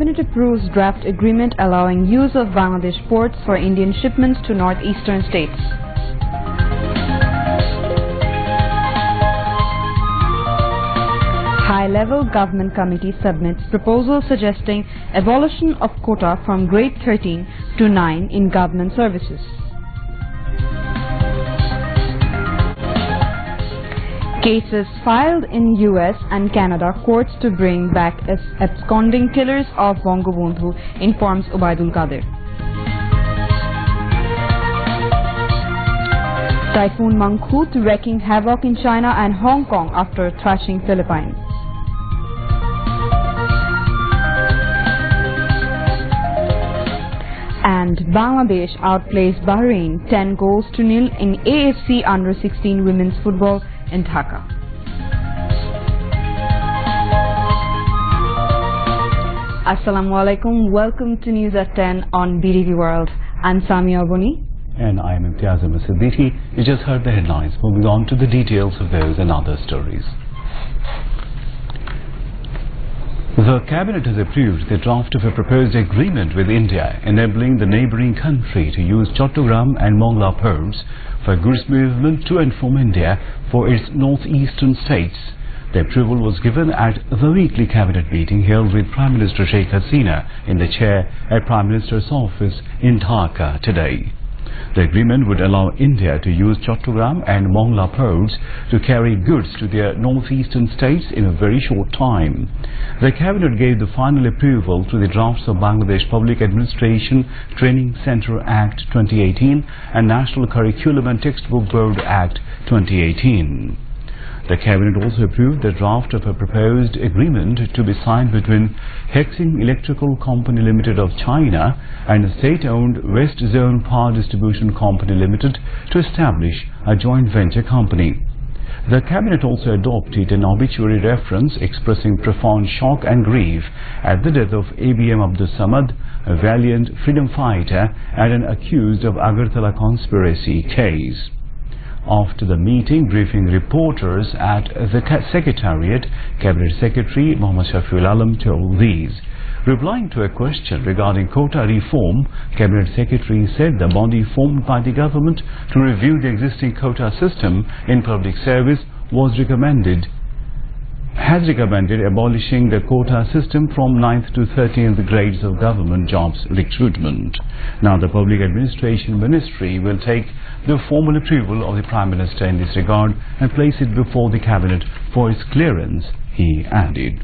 Cabinet approves draft agreement allowing use of Bangladesh ports for Indian shipments to northeastern states. High-level government committee submits proposal suggesting abolition of quota from grade 13 to 9 in government services. Cases filed in US and Canada courts to bring back absconding killers of Bangabandhu, informs Ubaidul Qadir. Typhoon Mangkhut wreaking havoc in China and Hong Kong after thrashing Philippines. And Bangladesh outplays Bahrain 10 goals to nil in AFC Under-16 women's football in Dhaka. Assalamu alaikum. Welcome to News at 10 on BTV World. I'm Samia Boni. And I am Imtiaz Siddiqui. You just heard the headlines. Moving on to the details of those and other stories. The Cabinet has approved the draft of a proposed agreement with India enabling the neighbouring country to use Chattogram and Mongla ports for goods movement to and from India for its northeastern states. The approval was given at the weekly Cabinet meeting held with Prime Minister Sheikh Hasina in the chair at Prime Minister's office in Dhaka today. The agreement would allow India to use Chattogram and Mongla ports to carry goods to their northeastern states in a very short time. The Cabinet gave the final approval to the drafts of Bangladesh Public Administration Training Centre Act 2018 and National Curriculum and Textbook Board Act 2018. The Cabinet also approved the draft of a proposed agreement to be signed between Hexing Electrical Company Limited of China and the state-owned West Zone Power Distribution Company Limited to establish a joint venture company. The Cabinet also adopted an obituary reference expressing profound shock and grief at the death of ABM Abdul Samad, a valiant freedom fighter and an accused of Agartala conspiracy case. After the meeting, briefing reporters at the Secretariat, Cabinet Secretary Mohammad Shafiul Alam told these. Replying to a question regarding quota reform, Cabinet Secretary said the body formed by the government to review the existing quota system in public service has recommended abolishing the quota system from 9th to 13th grades of government jobs recruitment. Now the Public Administration Ministry will take the formal approval of the Prime Minister in this regard and place it before the Cabinet for its clearance, he added.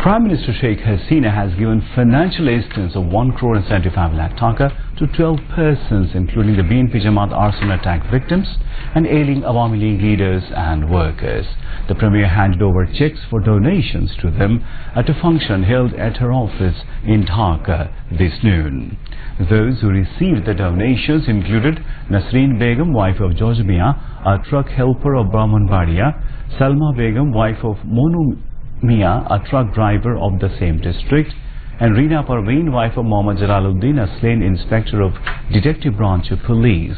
Prime Minister Sheikh Hasina has given financial assistance of 1 crore and 75 lakh taka to 12 persons, including the BNP Jamaat arson attack victims and ailing Awami League leaders and workers. The Premier handed over checks for donations to them at a function held at her office in Dhaka this noon. Those who received the donations included Nasreen Begum, wife of George Mia, a truck helper of Brahmanbaria, Salma Begum, wife of Monu Mia, a truck driver of the same district, and Reena Parveen, wife of Mohammad Jalaluddin, a slain inspector of Detective Branch of Police.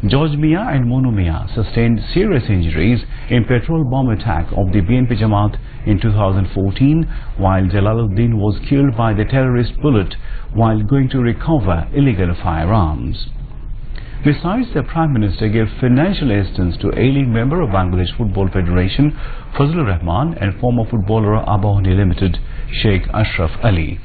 George Mia and Monu Mia sustained serious injuries in petrol bomb attack of the BNP Jamaat in 2014, while Jalaluddin was killed by the terrorist bullet while going to recover illegal firearms. Besides, the Prime Minister gave financial assistance to ailing member of Bangladesh Football Federation Fazlur Rahman and former footballer Abahani Limited Sheikh Ashraf Ali.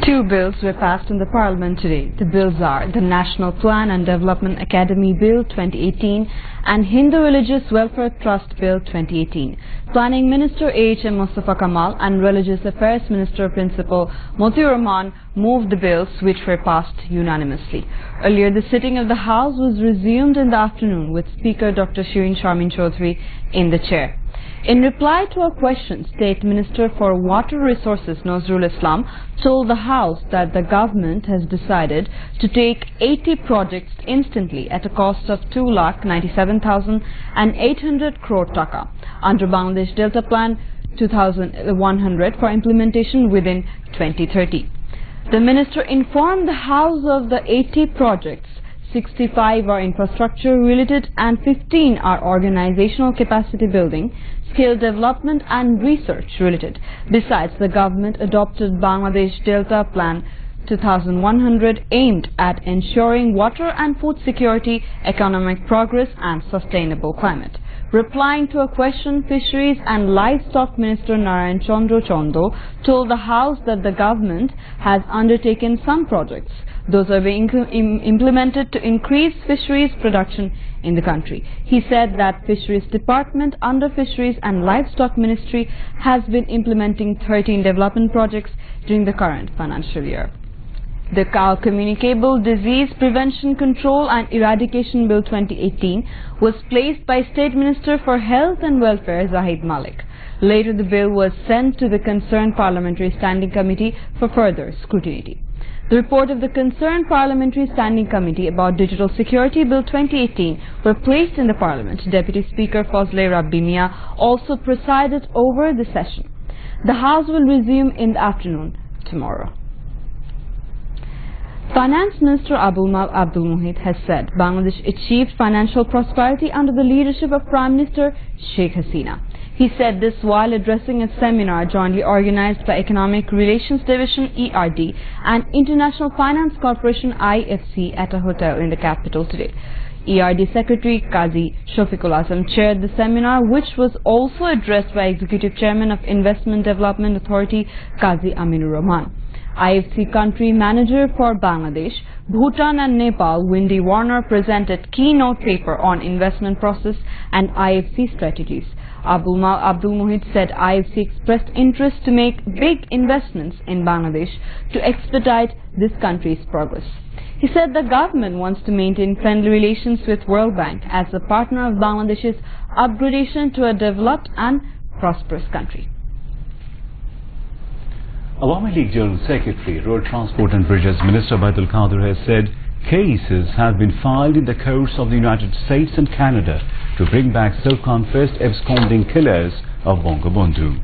2 bills were passed in the Parliament today. The bills are the National Plan and Development Academy Bill 2018 and Hindu Religious Welfare Trust Bill 2018. Planning Minister H.M. Mustafa Kamal and Religious Affairs Minister Principal Motiur Rahman moved the bills, which were passed unanimously. Earlier, the sitting of the House was resumed in the afternoon with Speaker Dr. Shirin Sharmin Chaudhry in the chair. In reply to a question, State Minister for Water Resources Nazrul Islam told the House that the government has decided to take 80 projects instantly at a cost of 2,97,800 crore taka under Bangladesh Delta Plan 2100 for implementation within 2030. The minister informed the House of the 80 projects 65 are infrastructure related and 15 are organizational capacity building, skill development and research related. Besides, the government adopted Bangladesh Delta Plan 2100 aimed at ensuring water and food security, economic progress and sustainable climate. Replying to a question, Fisheries and Livestock Minister Narayan Chandra Chondo told the House that the government has undertaken some projects. Those are being implemented to increase fisheries production in the country. He said that Fisheries Department under Fisheries and Livestock Ministry has been implementing 13 development projects during the current financial year. The Cow Communicable Disease Prevention, Control and Eradication Bill 2018 was placed by State Minister for Health and Welfare Zahid Malik. Later, the bill was sent to the concerned Parliamentary Standing Committee for further scrutiny. The report of the concerned Parliamentary Standing Committee about Digital Security Bill 2018 were placed in the Parliament. Deputy Speaker Fazle Rabbi Mia also presided over the session. The House will resume in the afternoon tomorrow. Finance Minister Abdul Muhit has said Bangladesh achieved financial prosperity under the leadership of Prime Minister Sheikh Hasina. He said this while addressing a seminar jointly organized by Economic Relations Division ERD and International Finance Corporation IFC at a hotel in the capital today. ERD Secretary Qazi Shafiqul Azam chaired the seminar, which was also addressed by Executive Chairman of Investment Development Authority Qazi Aminur Rahman. IFC Country Manager for Bangladesh, Bhutan and Nepal, Windy Warner, presented keynote paper on investment process and IFC strategies. Abdul Muhit said IFC expressed interest to make big investments in Bangladesh to expedite this country's progress. He said the government wants to maintain friendly relations with World Bank as a partner of Bangladesh's upgradation to a developed and prosperous country. Awami League General Secretary, Road Transport and Bridges Minister Baidul Qadir has said cases have been filed in the courts of the United States and Canada to bring back self-confessed absconding killers of Bangabandhu.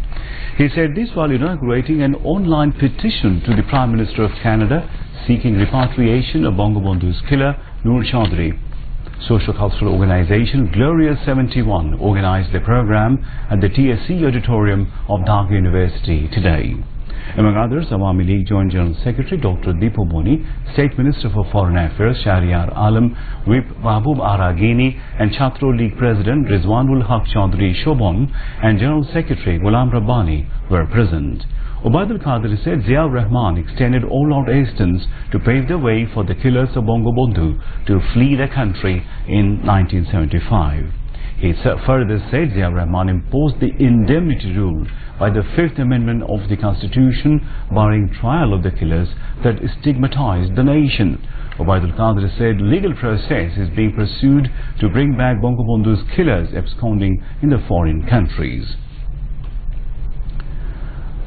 He said this while inaugurating an online petition to the Prime Minister of Canada seeking repatriation of Bangabandhu's killer Noor Chaudhry. Social cultural organization Glorious 71 organized the program at the TSC auditorium of Dhaka University today. Among others, Awami League Joint General Secretary Dr. Deepu Boni, State Minister for Foreign Affairs Shahriar Alam, Whip Mahbub Aragini and Chhatro League President Rizwanul Haq Chaudhry Shobon and General Secretary Ghulam Rabbani were present. Ubaidul Qadir said Ziaur Rahman extended all-out assistance to pave the way for the killers of Bangabandhu to flee the country in 1975. He further said Ziaur Rahman imposed the indemnity rule by the Fifth Amendment of the Constitution barring trial of the killers that stigmatized the nation. Ubaidul Qadir said legal process is being pursued to bring back Bangabandhu's killers absconding in the foreign countries.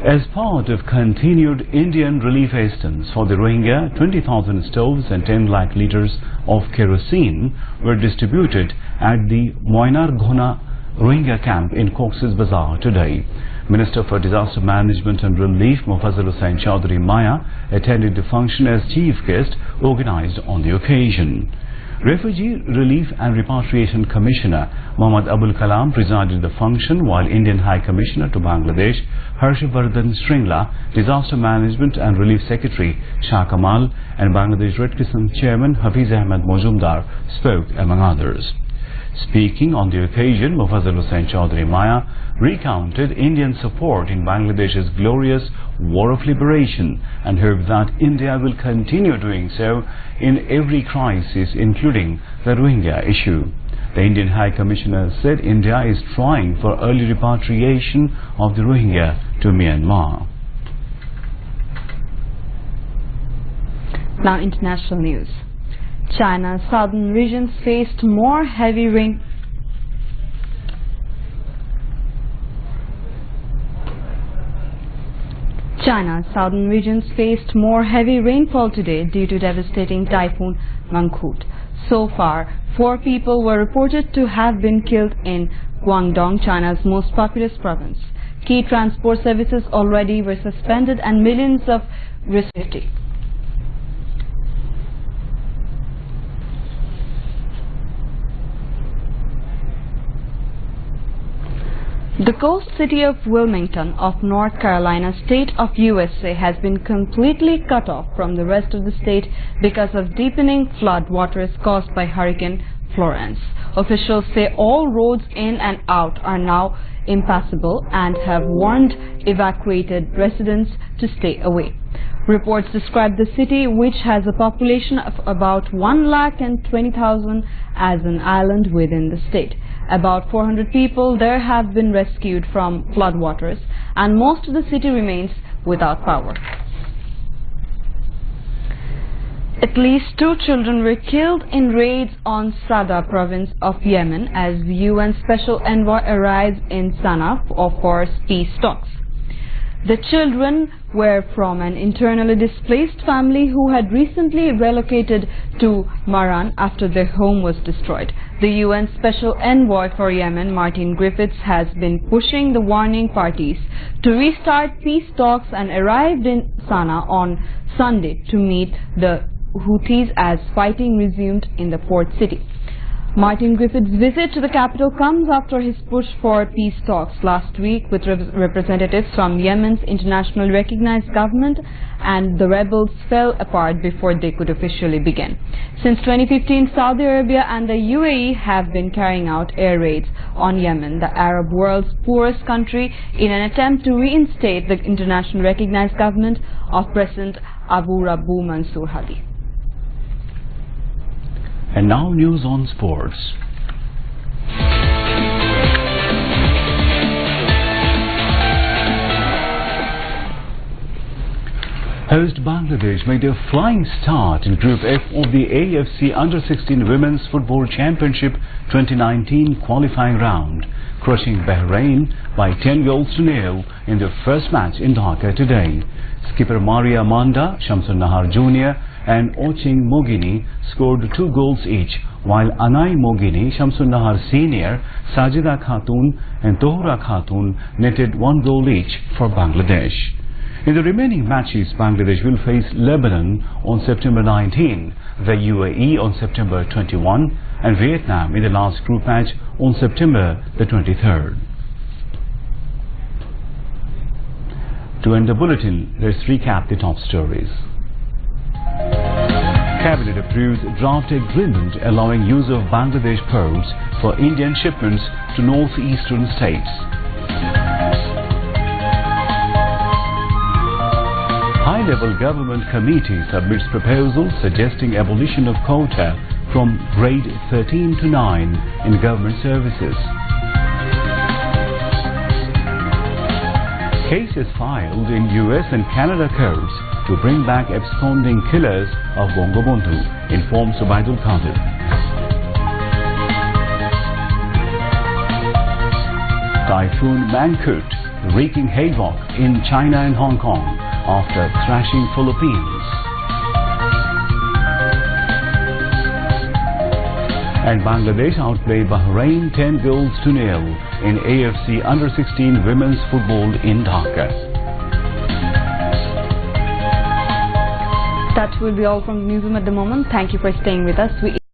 As part of continued Indian relief assistance for the Rohingya, 20,000 stoves and 10 lakh litres of kerosene were distributed at the Moinar Ghona Rohingya camp in Cox's Bazar today. Minister for Disaster Management and Relief Mufazzal Hussain Chaudhry Maya attended the function as chief guest organized on the occasion. Refugee Relief and Repatriation Commissioner Muhammad Abul Kalam presided the function, while Indian High Commissioner to Bangladesh Harshvardhan Shringla, Disaster Management and Relief Secretary Shah Kamal and Bangladesh Red Crescent Chairman Hafiz Ahmed Mojumdar spoke among others. Speaking on the occasion, Mufazzal Hussain Chaudhry Maya recounted Indian support in Bangladesh's glorious war of liberation and hoped that India will continue doing so in every crisis, including the Rohingya issue. The Indian High Commissioner said India is trying for early repatriation of the Rohingya to Myanmar. Now international news. China's southern regions faced more heavy rain. China's southern regions faced more heavy rainfall today due to devastating typhoon Mangkhut. So far, 4 people were reported to have been killed in Guangdong, China's most populous province. Key transport services already were suspended and millions of restricted. The coast city of Wilmington of North Carolina, state of USA, has been completely cut off from the rest of the state because of deepening flood waters caused by Hurricane Florence. Officials say all roads in and out are now impassable and have warned evacuated residents to stay away. Reports describe the city, which has a population of about 120,000, as an island within the state. About 400 people there have been rescued from floodwaters, and most of the city remains without power. At least 2 children were killed in raids on Sada province of Yemen as the UN Special Envoy arrives in Sana'a for peace talks. The children were from an internally displaced family who had recently relocated to Maran after their home was destroyed. The UN Special Envoy for Yemen, Martin Griffiths, has been pushing the warning parties to restart peace talks and arrived in Sana'a on Sunday to meet the Houthis as fighting resumed in the port city. Martin Griffiths' visit to the capital comes after his push for peace talks last week with representatives from Yemen's internationally recognized government, and the rebels fell apart before they could officially begin. Since 2015, Saudi Arabia and the UAE have been carrying out air raids on Yemen, the Arab world's poorest country, in an attempt to reinstate the internationally recognized government of President Abu Rabu Mansour Hadi. And now news on sports. Host Bangladesh made a flying start in Group F of the AFC Under-16 Women's Football Championship 2019 qualifying round, crushing Bahrain by 10-0 in their first match in Dhaka today. Skipper Maria Manda, Shamsun Nahar Jr. and Oching Mogini scored 2 goals each, while Anai Mogini, Shamsun Nahar Senior, Sajida Khatun and Tohra Khatun netted 1 goal each for Bangladesh. In the remaining matches, Bangladesh will face Lebanon on September 19, the UAE on September 21 and Vietnam in the last group match on September the 23rd. To end the bulletin, let's recap the top stories. Cabinet approves draft agreement allowing use of Bangladesh pearls for Indian shipments to northeastern states. High-level government committee submits proposals suggesting abolition of quota from grade 13 to 9 in government services. Cases filed in US and Canada courts to bring back absconding killers of Bangabandhu, informs Subaidul Qadir. Typhoon Mangkhut wreaking havoc in China and Hong Kong after thrashing Philippines. And Bangladesh outplayed Bahrain 10-0 in AFC Under-16 Women's Football in Dhaka. That will be all from the newsroom at the moment. Thank you for staying with us.